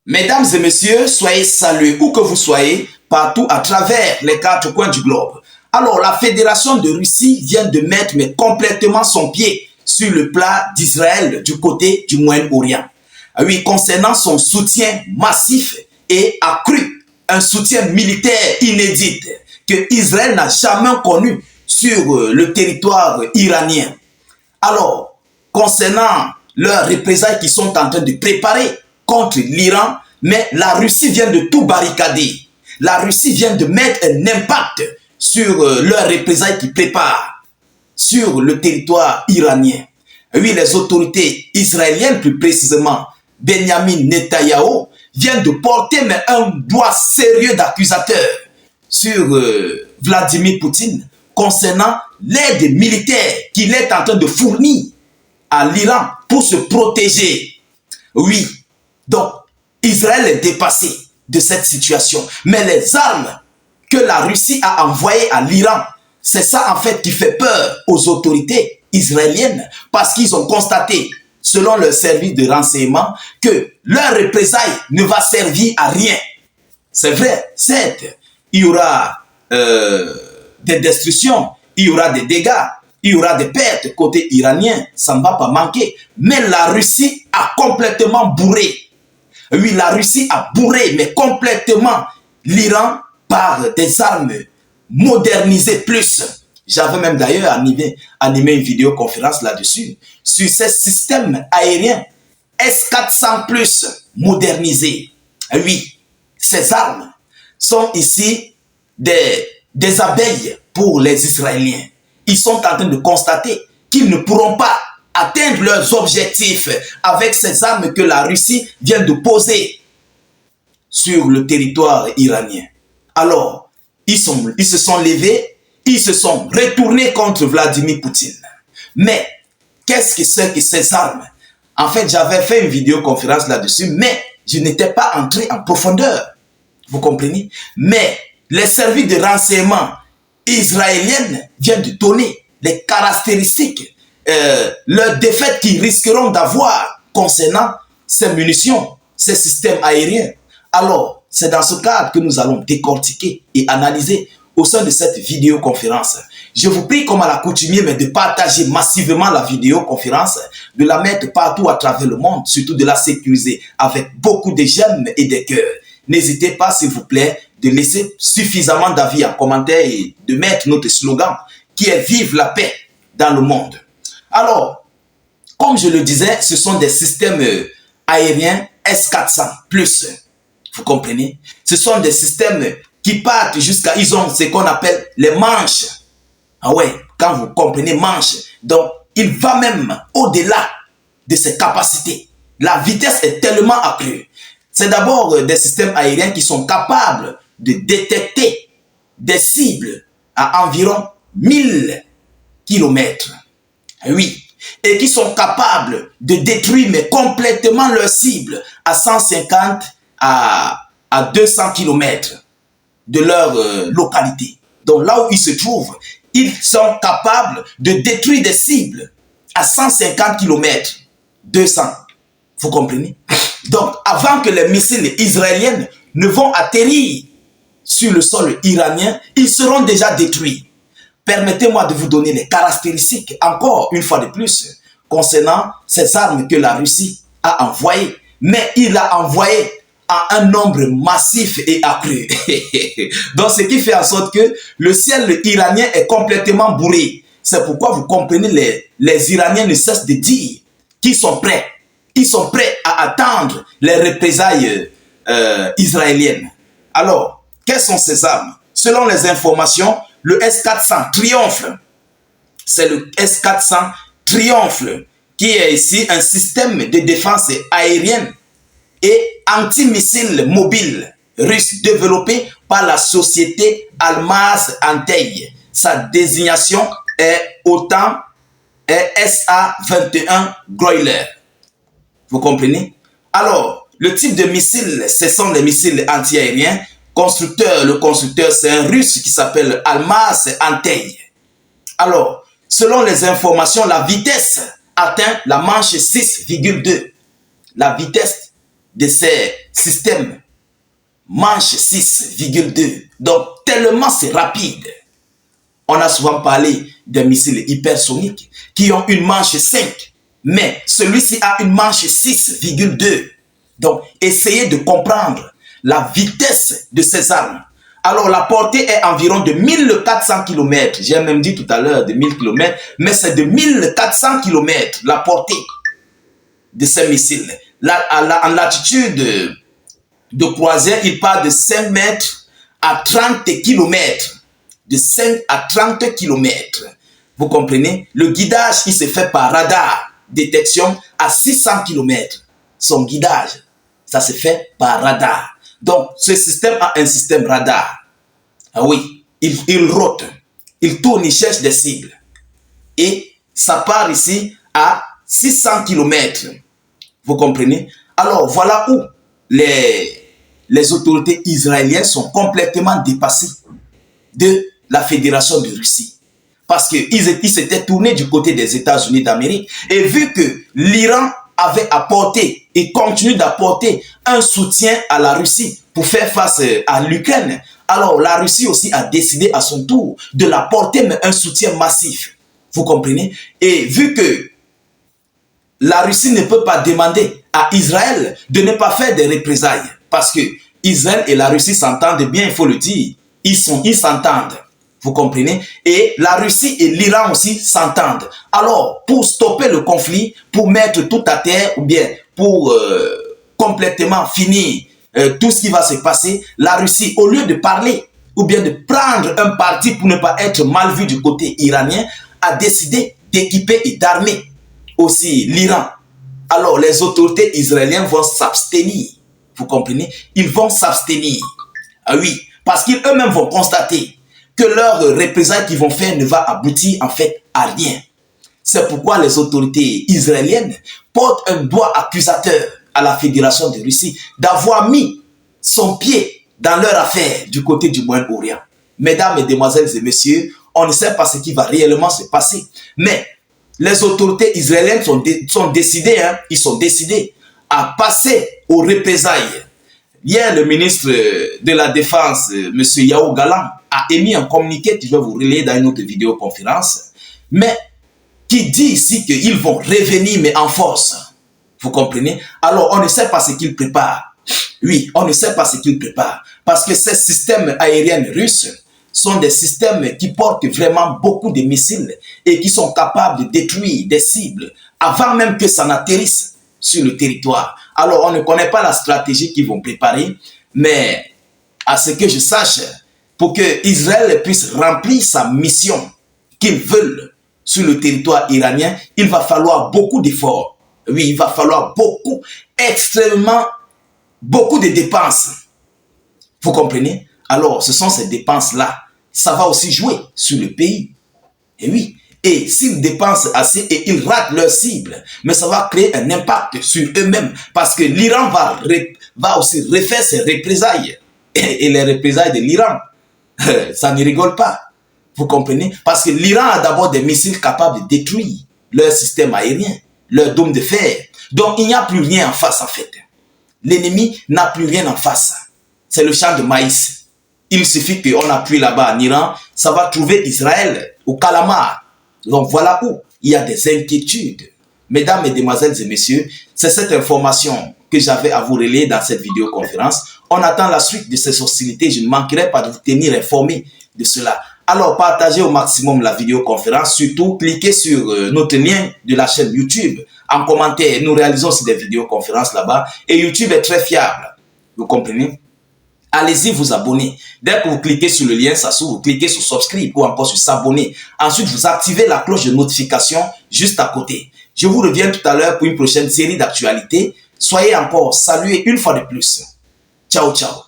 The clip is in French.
Mesdames et messieurs, soyez salués où que vous soyez, partout à travers les quatre coins du globe. Alors, la Fédération de Russie vient de mettre complètement son pied sur le plat d'Israël du côté du Moyen-Orient. Oui, concernant son soutien massif et accru, un soutien militaire inédit que Israël n'a jamais connu sur le territoire iranien. Alors, concernant leurs représailles qui sont en train de préparer contre l'Iran, mais la Russie vient de tout barricader. La Russie vient de mettre un impact sur leurs représailles qui préparent sur le territoire iranien. Oui, les autorités israéliennes, plus précisément Benjamin Netanyahou, viennent de porter un doigt sérieux d'accusateur sur Vladimir Poutine concernant l'aide militaire qu'il est en train de fournir à l'Iran pour se protéger. Oui, donc Israël est dépassé de cette situation. Mais les armes que la Russie a envoyées à l'Iran, c'est ça en fait qui fait peur aux autorités israéliennes parce qu'ils ont constaté, selon leur service de renseignement, que leur représailles ne va servir à rien. C'est vrai, certes, il y aura des destructions, il y aura des dégâts, il y aura des pertes côté iranien, ça ne va pas manquer. Mais la Russie a complètement bourré. Oui, la Russie a bourré, mais complètement l'Iran par des armes modernisées plus. J'avais même d'ailleurs animé une vidéoconférence là-dessus, sur ces systèmes aériens S-400 plus modernisés. Oui, ces armes sont ici des abeilles pour les Israéliens. Ils sont en train de constater qu'ils ne pourront pas atteindre leurs objectifs avec ces armes que la Russie vient de poser sur le territoire iranien. Alors, ils se sont levés, ils se sont retournés contre Vladimir Poutine. Mais, qu'est-ce que c'est que ces armes? En fait, j'avais fait une vidéoconférence là-dessus, mais je n'étais pas entré en profondeur. Vous comprenez? Mais, les services de renseignement israéliens viennent de donner les caractéristiques, leurs défaites qu'ils risqueront d'avoir concernant ces munitions, ces systèmes aériens. Alors, c'est dans ce cadre que nous allons décortiquer et analyser au sein de cette vidéoconférence. Je vous prie, comme à l'accoutumée, de partager massivement la vidéoconférence, de la mettre partout à travers le monde, surtout de la sécuriser avec beaucoup de j'aime et de cœurs. N'hésitez pas, s'il vous plaît, de laisser suffisamment d'avis en commentaire et de mettre notre slogan qui est « Vive la paix dans le monde ». Alors, comme je le disais, ce sont des systèmes aériens S-400 plus. Vous comprenez? Ce sont des systèmes qui partent jusqu'à... Ils ont ce qu'on appelle les manches. Ah ouais, quand vous comprenez manches. Donc, il va même au-delà de ses capacités. La vitesse est tellement accrue. C'est d'abord des systèmes aériens qui sont capables de détecter des cibles à environ 1000 km. Oui. Et qui sont capables de détruire mais complètement leurs cibles à 150 à 200 km de leur localité. Donc là où ils se trouvent, ils sont capables de détruire des cibles à 150 km, 200. Vous comprenez? Donc avant que les missiles israéliens ne vont atterrir sur le sol iranien, ils seront déjà détruits. Permettez-moi de vous donner les caractéristiques, encore une fois de plus, concernant ces armes que la Russie a envoyées. Mais il a envoyé à un nombre massif et accru. Donc, ce qui fait en sorte que le ciel iranien est complètement bourré. C'est pourquoi vous comprenez, les Iraniens ne cessent de dire qu'ils sont prêts. Ils sont prêts à attendre les représailles israéliennes. Alors, quelles sont ces armes? Selon les informations, le S-400 Triomphe, c'est le S-400 Triomphe qui est ici un système de défense aérienne et antimissile mobile russe développé par la société Almaz Antey. Sa désignation est OTAN SA-21 Groiler. Vous comprenez? Alors, le type de missile, ce sont des missiles antiaériens. Le constructeur, c'est un russe qui s'appelle Almaz Antey. Alors, selon les informations, la vitesse atteint la manche 6,2. La vitesse de ces systèmes Manche 6,2. Donc, tellement c'est rapide. On a souvent parlé des missiles hypersoniques qui ont une manche 5, mais celui-ci a une manche 6,2. Donc, essayez de comprendre la vitesse de ces armes. Alors, la portée est environ de 1400 km. J'ai même dit tout à l'heure de 1000 km, mais c'est de 1400 km la portée de ces missiles. En latitude de croisière, il part de 5 mètres à 30 km. De 5 à 30 km. Vous comprenez? Le guidage, il se fait par radar. Détection à 600 km. Son guidage, ça se fait par radar. Donc, ce système a un système radar. Ah oui, il rôde, il tourne, il cherche des cibles. Et ça part ici à 600 km. Vous comprenez? Alors, voilà où les autorités israéliennes sont complètement dépassées de la Fédération de Russie. Parce qu'ils s'étaient tournés du côté des États-Unis d'Amérique. Et vu que l'Iran avait apporté et continue d'apporter un soutien à la Russie pour faire face à l'Ukraine, alors la Russie aussi a décidé à son tour de l'apporter, mais un soutien massif. Vous comprenez? Et vu que la Russie ne peut pas demander à Israël de ne pas faire des représailles, parce que Israël et la Russie s'entendent bien, il faut le dire. Ils s'entendent. Vous comprenez? Et la Russie et l'Iran aussi s'entendent. Alors, pour stopper le conflit, pour mettre tout à terre, ou bien pour complètement finir tout ce qui va se passer, la Russie, au lieu de parler, ou bien de prendre un parti pour ne pas être mal vu du côté iranien, a décidé d'équiper et d'armer aussi l'Iran. Alors, les autorités israéliennes vont s'abstenir. Vous comprenez? Ils vont s'abstenir. Ah oui, parce qu'eux-mêmes vont constater que leur représailles qu'ils vont faire ne va aboutir en fait à rien. C'est pourquoi les autorités israéliennes portent un doigt accusateur à la Fédération de Russie d'avoir mis son pied dans leur affaire du côté du Moyen-Orient. Mesdames, Mesdemoiselles et Messieurs, on ne sait pas ce qui va réellement se passer. Mais les autorités israéliennes sont décidées à passer aux représailles. Hier, le ministre de la Défense, M. Yao Galan, a émis un communiqué que je vais vous relayer dans une autre vidéoconférence, mais qui dit ici qu'ils vont revenir, mais en force. Vous comprenez? Alors, on ne sait pas ce qu'ils préparent. Oui, on ne sait pas ce qu'ils préparent. Parce que ces systèmes aériens russes sont des systèmes qui portent vraiment beaucoup de missiles et qui sont capables de détruire des cibles avant même que ça n'atterrisse sur le territoire. Alors, on ne connaît pas la stratégie qu'ils vont préparer, mais à ce que je sache, pour que Israël puisse remplir sa mission qu'ils veulent sur le territoire iranien, il va falloir beaucoup d'efforts. Oui, il va falloir extrêmement beaucoup de dépenses. Vous comprenez? Alors, ce sont ces dépenses-là. Ça va aussi jouer sur le pays. Et oui, et s'ils dépensent assez et ils ratent leur cible, mais ça va créer un impact sur eux-mêmes parce que l'Iran va aussi refaire ses représailles. Et les représailles de l'Iran, ça ne rigole pas. Vous comprenez? Parce que l'Iran a d'abord des missiles capables de détruire leur système aérien, leur dôme de fer. Donc, il n'y a plus rien en face, en fait. L'ennemi n'a plus rien en face. C'est le champ de maïs. Il suffit qu'on appuie là-bas en Iran, ça va trouver Israël au calamar. Donc, voilà où il y a des inquiétudes. Mesdames, Mesdemoiselles et Messieurs, c'est cette information que j'avais à vous relayer dans cette vidéoconférence. On attend la suite de ces hostilités. Je ne manquerai pas de vous tenir informé de cela. Alors, partagez au maximum la vidéoconférence. Surtout, cliquez sur notre lien de la chaîne YouTube. En commentaire, nous réalisons aussi des vidéoconférences là-bas. Et YouTube est très fiable. Vous comprenez? Allez-y vous abonner. Dès que vous cliquez sur le lien, ça s'ouvre. Vous cliquez sur subscribe ou encore sur s'abonner. Ensuite, vous activez la cloche de notification juste à côté. Je vous reviens tout à l'heure pour une prochaine série d'actualités. Soyez encore salués une fois de plus. Ciao, ciao.